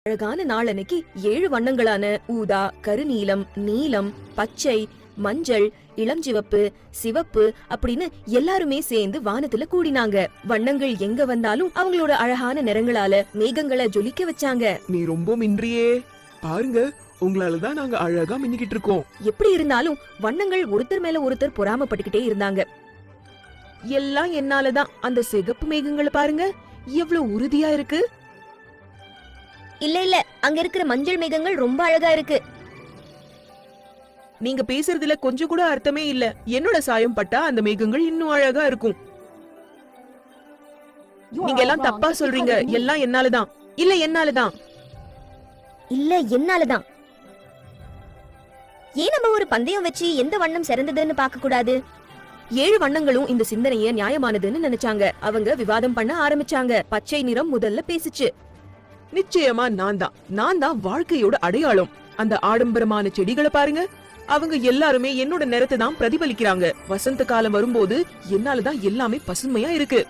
அழகான நாள் அன்னைக்கு 7 வண்ணங்களான ஊதா, கருநீலம், நீலம், பச்சை, மஞ்சள், இளஞ்சிவப்பு, சிவப்பு அப்படின்னு எல்லாருமே சேர்ந்து வானத்துல கூடினாங்க. வண்ணங்கள் எங்க வந்தாலும் அவங்களோட அழகான நிறங்களால மேகங்களை ஜொலிக்க வச்சாங்க. நீ ரொம்ப மின்றியே, பாருங்க உங்களாலதான் நாங்க அழகா மின்னிக்கிட்டு இருக்கோம். எப்படி இருந்தாலும் வண்ணங்கள் ஒருத்தர் மேல ஒருத்தர் பொறாமப்பட்டுக்கிட்டே இருந்தாங்க. எல்லாம் என்னாலதான். அந்த சிகப்பு மேகங்களை பாருங்க, எவ்வளவு உறுதியா இருக்கு. இல்ல அங்க இருக்கிற மஞ்சள் மேகங்கள் ரொம்ப அழகா இருக்கு. நீங்க பேசுறதுல கொஞ்சம் கூட அர்த்தமே இல்ல. என்னோட சாயம் பட்டா அந்த மேகங்கள் இன்னும் அழகா இருக்கும். நீங்க எல்லாம் தப்பா சொல்றீங்க. எல்லாம் என்னாலதான். இல்ல என்னாலதான். இல்ல என்னாலதான். ஏன் நம்ம ஒரு பந்தயம் வச்சு எந்த வண்ணம் சிறந்ததுன்னு பார்க்க கூடாது? 7 வண்ணங்களும் இந்த சிந்தனைய நியாயமானதுன்னு நினைச்சாங்க. அவங்க விவாதம் பண்ண ஆரம்பிச்சாங்க. பச்சை நிறம் முதல்ல பேசுச்சு. நிச்சயமா நான் தான் வாழ்க்கையோட அடையாளம். அந்த ஆடம்பரமான செடிகளை பாருங்க, அவங்க எல்லாருமே என்னோட நிறத்தை தான் பிரதிபலிக்கிறாங்க. வசந்த காலம் வரும்போது என்னாலதான் எல்லாமே பசுமையா இருக்கு.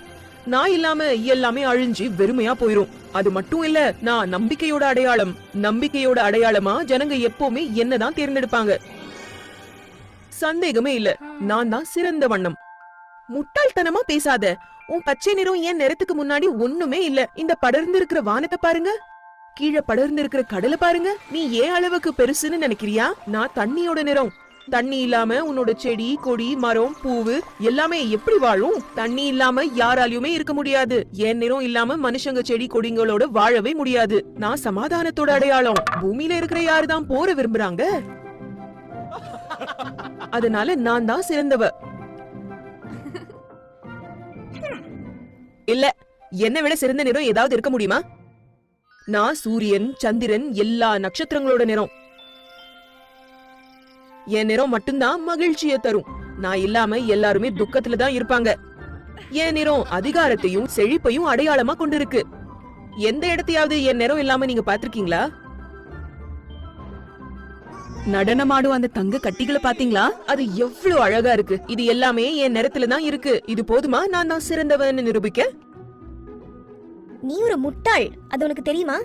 நான் இல்லாம எல்லாமே அழிஞ்சு வெறுமையா போயிரும். அது மட்டும் இல்ல, நான் நம்பிக்கையோட அடையாளம். நம்பிக்கையோட அடையாளமா ஜனங்க எப்பவுமே என்னதான் தேர்ந்தெடுப்பாங்க. சந்தேகமே இல்ல, நான் தான் சிறந்த வண்ணம். முட்டாள்தனமா பேசாத. உன் பச்சை நிறம் என் நிறத்துக்கு முன்னாடி ஒண்ணுமே இல்ல. இந்த படர்ந்து இருக்கிற வானத்தை பாருங்க, கீழே படர்ந்து இருக்கிற கடலை பாருங்க. நீ ஏன் அளவுக்கு பெருசுன்னு நினைக்கிறியா? நான் தண்ணியோட நிறம். தண்ணி இல்லாம உன்னோட செடி, கொடி, மரம், பூவு எல்லாமே எப்படி வாழும்? தண்ணி இல்லாம யாராலையுமே இருக்க முடியாது. என் நிறம் இல்லாம மனுஷங்க செடி கொடிங்களோட வாழவே முடியாது. நான் சமாதானத்தோட அடையாளம். பூமியில இருக்கிற யாருதான் போற விரும்புறாங்க. அதனால நான் தான் சிறந்தவ. இல்ல, என்னை விட சிறந்த நிறம் ஏதாவது இருக்க முடியுமா? நான் சூரியன், சந்திரன், எல்லா நட்சத்திரங்களோட நிறம். என் நிறம் மட்டும்தான் மகிழ்ச்சியை தரும். நான் இல்லாம எல்லாருமே துக்கத்துல தான் இருப்பாங்க. என் நிறம் அதிகாரத்தையும் செழிப்பையும் அடையாளமா கொண்டிருக்கு. எந்த இடத்தையாவது என் நிறம் இல்லாம நீங்க பாத்திருக்கீங்களா? நடனமாடும் அந்த தங்க கட்டிகளை பாத்தீங்களா? அது எவ்வளவு அழகா இருக்கு. இது எல்லாமே என் நிறத்துல தான் இருக்கு. இது போதுமா நான் தான் சிறந்தவன்னு நிரூபிக்க? நீ ஒரு முட்டாள், அது உனக்கு தெரியுமா?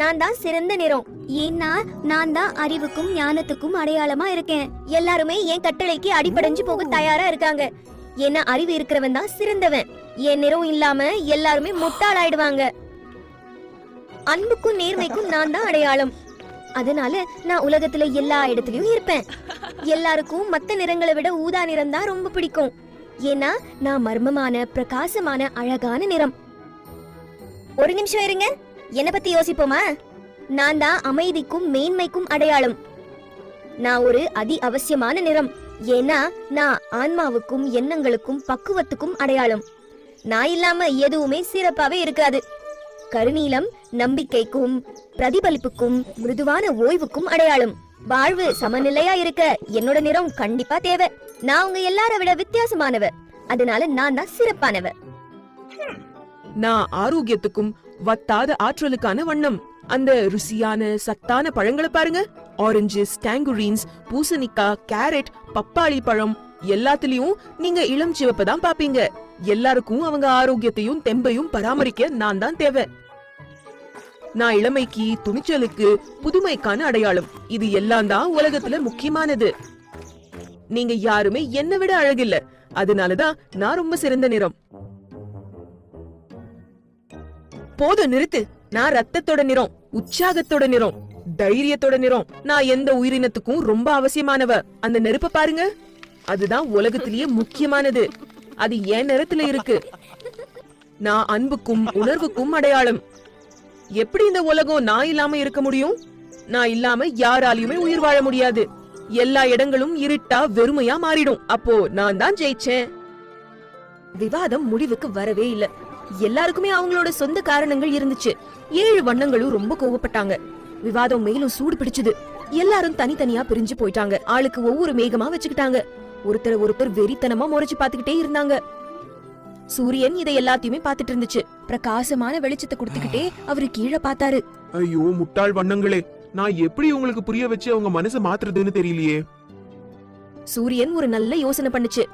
நான் தான் சிறந்த நிறம். ஏன்னா நான் தான் அறிவுக்கும் ஞானத்துக்கும் அடையாளமா இருக்கேன். எல்லாருமே என் கட்டளைக்கு அடிபடைஞ்சு போக தயாரா இருக்காங்க. ஏன்னா அறிவு இருக்கிறவன் தான் சிறந்தவன். என் நிறம் இல்லாம எல்லாருமே முட்டாள் ஆயிடுவாங்க. அன்புக்கும் நேர்மைக்கும் நான் தான் அடையாளம். அதனால நான் உலகத்துல எல்லா இடத்துலயும் இருப்பேன். எல்லாருக்கும் மத்த நிறங்களை விட ஊதா நிறம் தான் ரொம்ப பிடிக்கும். ஏன்னா நான் மர்மமான, பிரகாசமான, அழகான நிறம். ஒரு நிமிஷம் இருங்க, என்ன பத்தி யோசிப்போமா? நான் தான் அமைதிக்கும் மேன்மைக்கும் அடையாளம். நான் ஒரு அதி அவசியமான நிறம். ஏன்னா நான் ஆன்மாவுக்கும் எண்ணங்களுக்கும் பக்குவத்துக்கும் அடையாளம். நான் இல்லாம எதுவுமே சிறப்பாவே இருக்காது. கருநீலம் நம்பிக்கைக்கும் பிரதிபலிப்புக்கும் மிருதுவான ஓய்வுக்கும் அடையாளம். வாழ்வு சமநிலையா இருக்க என்னோட நிறம் கண்டிப்பா தேவை. நான் உங்க எல்லார விட வித்தியாசமானவ. அதனால நான் தான் சிறப்பானவ. நான் ஆரோக்கியத்துக்கும் வத்தாத ஆற்றலுக்கான வண்ணம். அந்த ருசியான சத்தான பழங்களை பாருங்க. ஆரஞ்சஸ், டாங்குரீன்ஸ், பூசணிக்காய், கேரட், பப்பாளி பழம் எல்லாத்துலயும் நீங்க இளம் சிவப்பு தான் பாப்பீங்க. எல்லாருக்கும் அவங்க ஆரோக்கியத்தையும் தெம்பையும் பராமரிக்க நான் தான் தேவை. நான் இளமைக்கு, துணிச்சலுக்கு, புதுமைக்கான அடையாளம். இது எல்லாம் தான் உலகத்துல முக்கியமானது. நீங்க யாருமே என்னை விட அழகில்ல. அதனாலதான் நான் ரொம்ப சிறந்த நிறம். போதும், நிறுத்து. நான் ரத்தத்தோட நிறம், உற்சாகத்தோட நிறம், தைரியத்தோட நிறம். நான் எந்த உயிரினத்துக்கும் ரொம்ப அவசியமானவ. அந்த நெருப்ப பாருங்க, அதுதான் உலகத்திலேயே முக்கியமானது. அது என் நிறத்துல இருக்கு. நான் அன்புக்கும் உணர்வுக்கும் அடையாளம். எப்படி இந்த உலகம் நான் இல்லாம இருக்க முடியும்? நான் இல்லாம யாராலையுமே உயிர் வாழ முடியாது. எல்லா இடங்களும் இருட்டா வெறுமையா மாறிடும். அப்போ நான் தான் ஜெயிச்சேன். விவாதம் முடிவுக்கு வரவே இல்ல. எல்லாருக்குமே அவங்களோட சொந்த காரணங்கள் இருந்துச்சு. 7 வண்ணங்களும் ரொம்ப கோவப்பட்டாங்க. விவாதம் மேலும் சூடு பிடிச்சது. எல்லாரும் தனித்தனியா பிரிஞ்சு போயிட்டாங்க. ஆளுக்கு ஒவ்வொரு மேகமா வச்சுக்கிட்டாங்க. ஒருத்தர் வெறித்தனமா முறைச்சு பாத்துக்கிட்டே இருந்தாங்க. சூரியன் இதை எல்லாத்தையுமே பாத்துட்டு இருந்துச்சு. பிரகாசமான வெளிச்சத்தை கொடுத்துக்கிட்டே அவரு கீழே பார்த்தாரு. ஐயோ முட்டாள் வண்ணங்களே, நான் எப்படி உங்களுக்கு புரிய வச்சு அவங்க மனசை மாத்துறதுன்னு தெரியலையே. சூரியன் ஒரு நல்ல யோசனை பண்ணுச்சு.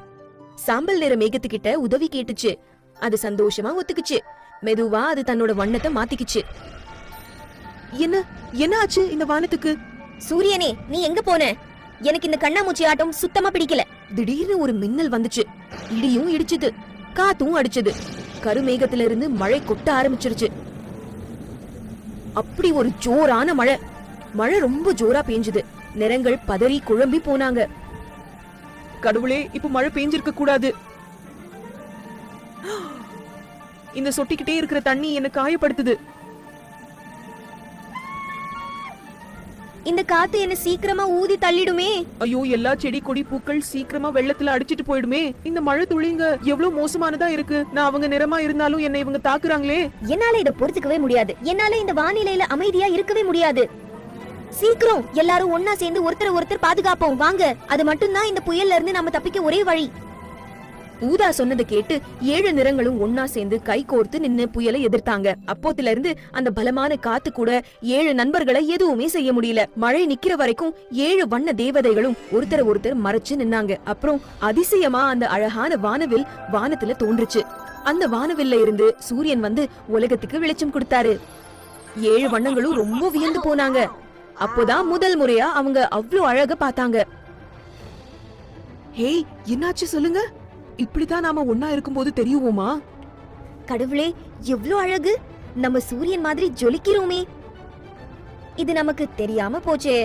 சாம்பல் நிற மேகத்துக்கிட்ட உதவி கேட்டுச்சு. அது சந்தோஷமா ஒத்துக்குச்சு. மெதுவா அது தன்னோட வண்ணத்தை மாத்திக்குச்சு. என்ன என்ன ஆச்சு இந்த வானத்துக்கு? சூரியனே, நீ எங்க போன? எனக்கு இந்த கண்ணாமூச்சி ஆட்டம் சுத்தமா பிடிக்கல. திடீர்னு ஒரு மின்னல் வந்துச்சு, இடியும் இடிச்சுது, காத்தும் அடிச்சது, கருமேகத்துல இருந்து மழை கொட்ட ஆரம்பிச்சிருச்சு. அப்படி ஒரு ஜோரான மழை. மழை ரொம்ப ஜோரா பெஞ்சது. நிறங்கள் பதறி குழம்பி போனாங்க. கடவுளே, இப்ப மழை பெஞ்சிருக்க கூடாது. இந்த சொட்டிக்கிட்டே இருக்கிற தண்ணி என்ன காயப்படுத்துது. இந்த காத்து என்ன சீக்கிரமா ஊதி தள்ளிடுமே. ஐயோ, எல்லா செடி கொடி பூக்கள் சீக்கிரமா வெள்ளத்துல அடிச்சிட்டு போயிடுமே. இந்த மழை துளிங்க எவ்வளவு மோசமானதா இருக்கு. நான் அவங்க நிறமா இருந்தாலும் என்னை இவங்க தாக்குறாங்களே. என்னால இத பொறுத்துக்கவே முடியாது. என்னால இந்த வானிலையில அமைதியா இருக்கவே முடியாது. சீக்கிரம் எல்லாரும் ஒன்னா சேர்ந்து ஒருத்தர் பாதுகாப்போம் வாங்க. அது மட்டும்தான் இந்த புயல்ல இருந்து நம்ம தப்பிக்க ஒரே வழி. ஊதா சொன்னதை கேட்டு 7 நிறங்களும் ஒன்னா சேர்ந்து கை கோர்த்து நின்னு புயலை எதிர்த்தாங்க. அப்போத்துல இருந்து அந்த பலமான காத்து கூட 7 நண்பர்களை எதுவுமே செய்ய முடியல. மழை நிக்கிற வரைக்கும் 7 வண்ண தேவதைகளும் ஒருத்தர் மறைச்சு நின்னாங்க. அப்புறம் அதிசயமா அந்த அழகான வானவில் வானத்துல தோன்றுச்சு. அந்த வானவில்ல இருந்து சூரியன் வந்து உலகத்துக்கு வெளிச்சம் கொடுத்தாரு. 7 வண்ணங்களும் ரொம்ப வியந்து போனாங்க. அப்போதான் முதல் முறையா அவங்க அவ்வளவு அழக பார்த்தாங்க. ஹேய், என்னாச்சு சொல்லுங்க. இப்படிதான் நாம ஒன்னா இருக்கும்போது தெரியுவோமா? கடவுளே, எவ்ளோ அழகு. நம்ம சூரியன் மாதிரி ஜொலிக்கிறோமே. இது நமக்கு தெரியாம போச்சே.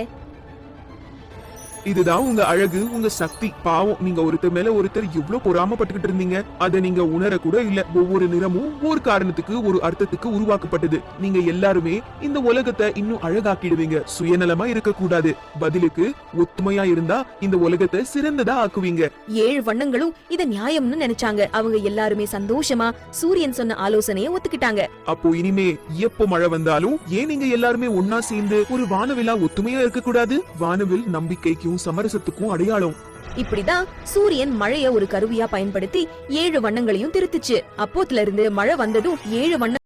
இதுதான் உங்க அழகு, உங்க சக்தி. பாவம், நீங்க ஒருத்தர் மேல ஒருத்தர் எவ்வளவு பொறாமப்பட்டுக்கிட்டு இருந்தீங்க. அதை நீங்க உணர கூட இல்ல. ஒவ்வொரு நிறமும் ஒரு காரணத்துக்கு, ஒரு அர்த்தத்துக்கு உருவாக்கப்பட்டது. நீங்க எல்லாருமே இந்த உலகத்தை இன்னும் அழகாக்கிடுவீங்க. சுயநலமா இருக்க கூடாது. பதிலுக்கு ஒத்துமையா இருந்தா இந்த உலகத்தை சிறந்ததா ஆக்குவீங்க. 7 வண்ணங்களும் இத நியாயம்னு நினைச்சாங்க. அவங்க எல்லாருமே சந்தோஷமா சூரியன் சொன்ன ஆலோசனையை ஒத்துக்கிட்டாங்க. அப்போ இனிமே எப்போ மழை வந்தாலும் ஏன் நீங்க எல்லாருமே ஒன்னா சேர்ந்து ஒரு வானவிலா ஒத்துமையா இருக்க கூடாது? வானவில் நம்பிக்கைக்கும் சமரசத்துக்கும் அடையாளம். இப்படிதான் சூரியன் மழைய ஒரு கருவியா பயன்படுத்தி 7 வண்ணங்களையும் திருத்துச்சு. அப்போத்துல இருந்து மழை வந்ததும் 7 வண்ண